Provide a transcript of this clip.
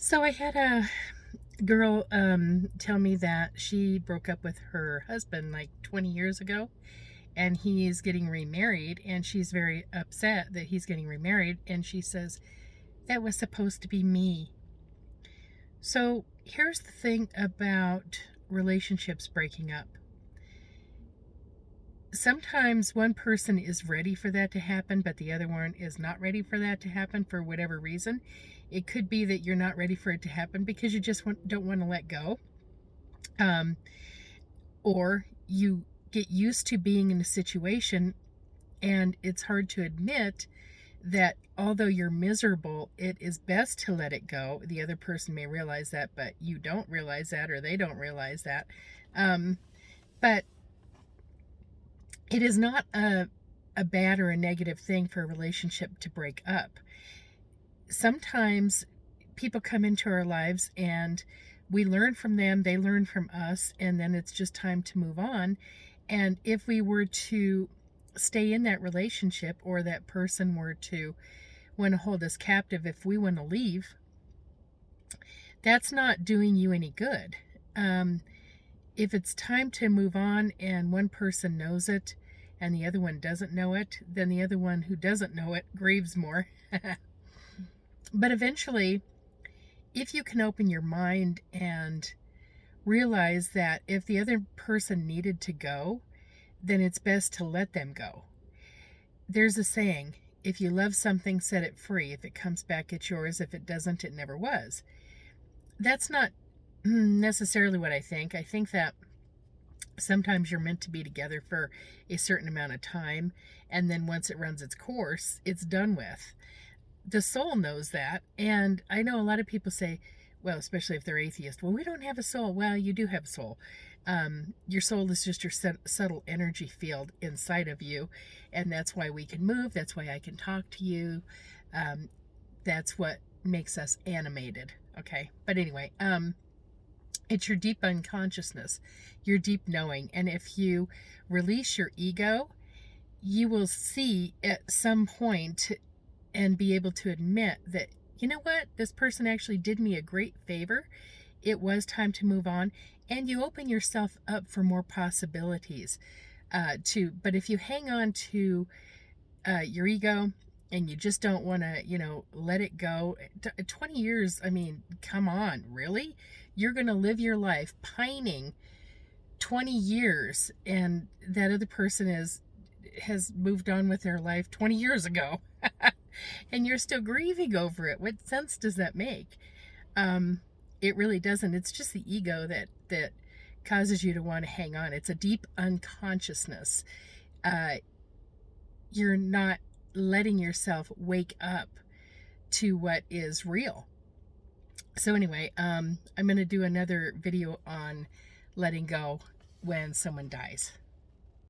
So I had a girl tell me that she broke up with her husband like 20 years ago, and he's getting remarried, and she's very upset that he's getting remarried, and she says, that was supposed to be me. So here's the thing about relationships breaking up. Sometimes one person is ready for that to happen, but the other one is not ready for that to happen for whatever reason. It could be that you're not ready for it to happen because you just don't want to let go. Um, or you get used to being in a situation and it's hard to admit that although you're miserable, it is best to let it go. The other person may realize that, but you don't realize that, or they don't realize that. But it is not a bad or a negative thing for a relationship to break up. Sometimes people come into our lives and we learn from them, they learn from us, and then it's just time to move on. And if we were to stay in that relationship, or that person were to want to hold us captive if we want to leave, that's not doing you any good. If it's time to move on and one person knows it and the other one doesn't know it, then the other one who doesn't know it grieves more. But eventually, if you can open your mind and realize that if the other person needed to go, then it's best to let them go. There's a saying, if you love something, set it free. If it comes back, it's yours. If it doesn't, it never was. That's not necessarily what I think. I think that sometimes you're meant to be together for a certain amount of time, and then once it runs its course, it's done with. The soul knows that, and I know a lot of people say, well, especially if they're atheist, well, we don't have a soul. Well, you do have a soul. Your soul is just your subtle energy field inside of you, and that's why we can move. That's why I can talk to you. That's what makes us animated. Okay, but anyway, it's your deep unconsciousness, your deep knowing, and if you release your ego, you will see at some point and be able to admit that, you know what, this person actually did me a great favor. It was time to move on, and you open yourself up for more possibilities. But if you hang on to your ego and you just don't want to, let it go, 20 years, I mean, come on, really? You're going to live your life pining 20 years, and that other person has moved on with their life 20 years ago. And you're still grieving over it. What sense does that make? It really doesn't. It's just the ego that causes you to want to hang on. It's a deep unconsciousness. You're not letting yourself wake up to what is real. So anyway, I'm going to do another video on letting go when someone dies.